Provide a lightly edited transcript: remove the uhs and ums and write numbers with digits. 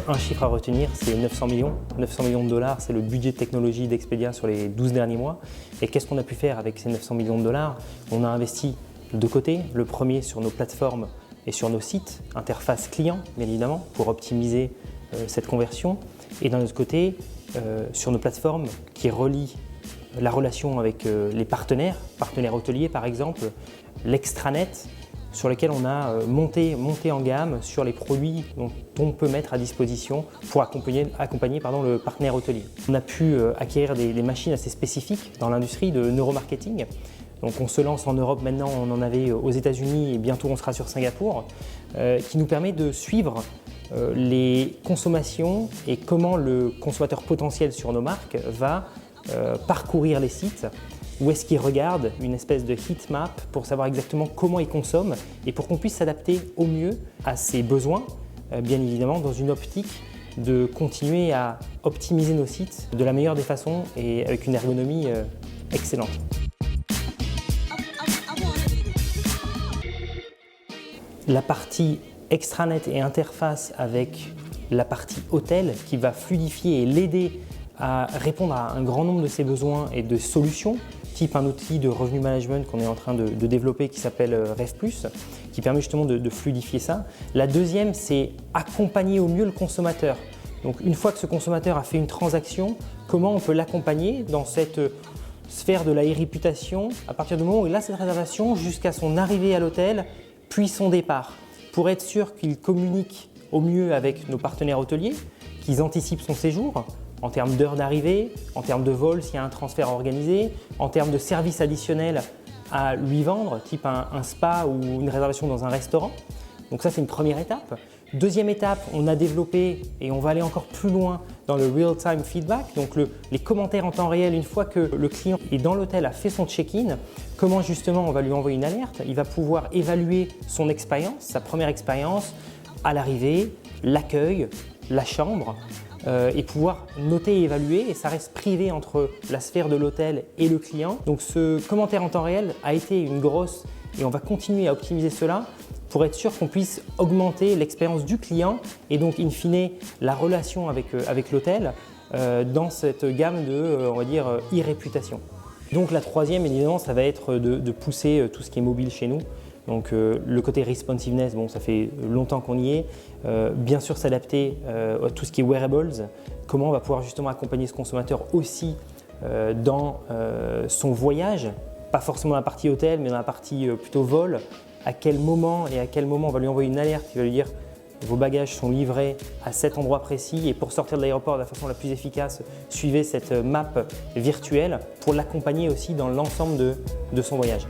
Un chiffre à retenir, c'est 900 millions. 900 millions de dollars, c'est le budget de technologie d'Expedia sur les 12 derniers mois. Et qu'est-ce qu'on a pu faire avec ces 900 millions de dollars? On a investi de deux côtés. Le premier sur nos plateformes et sur nos sites, interface client bien évidemment, pour optimiser cette conversion. Et d'un autre côté, sur nos plateformes qui relient la relation avec les partenaires hôteliers par exemple, l'extranet, sur lequel on a monté en gamme sur les produits dont on peut mettre à disposition pour accompagner le partenaire hôtelier. On a pu acquérir des machines assez spécifiques dans l'industrie de neuromarketing. Donc on se lance en Europe maintenant, on en avait aux États-Unis et bientôt on sera sur Singapour, qui nous permet de suivre les consommations et comment le consommateur potentiel sur nos marques va parcourir les sites, où est-ce qu'il regarde, une espèce de heat map pour savoir exactement comment il consomme et pour qu'on puisse s'adapter au mieux à ses besoins, bien évidemment dans une optique de continuer à optimiser nos sites de la meilleure des façons et avec une ergonomie excellente. La partie extranet et interface avec la partie hôtel qui va fluidifier et l'aider à répondre à un grand nombre de ses besoins et de solutions, type un outil de revenu management qu'on est en train de développer qui s'appelle Rev+, qui permet justement de fluidifier ça. La deuxième, c'est accompagner au mieux le consommateur. Donc une fois que ce consommateur a fait une transaction, comment on peut l'accompagner dans cette sphère de la e-réputation à partir du moment où il a cette réservation jusqu'à son arrivée à l'hôtel, puis son départ, pour être sûr qu'il communique au mieux avec nos partenaires hôteliers, qu'ils anticipent son séjour, en termes d'heures d'arrivée, en termes de vol s'il y a un transfert organisé, en termes de services additionnels à lui vendre, type un spa ou une réservation dans un restaurant. Donc ça, c'est une première étape. Deuxième étape, on a développé et on va aller encore plus loin dans le real-time feedback, donc les commentaires en temps réel une fois que le client est dans l'hôtel, a fait son check-in, comment justement on va lui envoyer une alerte, il va pouvoir évaluer son expérience, sa première expérience à l'arrivée, l'accueil, la chambre, et pouvoir noter et évaluer, et ça reste privé entre la sphère de l'hôtel et le client. Donc ce commentaire en temps réel a été une grosse, et on va continuer à optimiser cela pour être sûr qu'on puisse augmenter l'expérience du client et donc in fine la relation avec l'hôtel dans cette gamme de, on va dire, e-réputation. Donc la troisième, évidemment, ça va être de pousser tout ce qui est mobile chez nous. Donc le côté responsiveness, bon, ça fait longtemps qu'on y est. Bien sûr s'adapter à tout ce qui est wearables, comment on va pouvoir justement accompagner ce consommateur aussi dans son voyage, pas forcément dans la partie hôtel, mais dans la partie plutôt vol, à quel moment on va lui envoyer une alerte qui va lui dire vos bagages sont livrés à cet endroit précis et pour sortir de l'aéroport de la façon la plus efficace, suivez cette map virtuelle pour l'accompagner aussi dans l'ensemble de son voyage.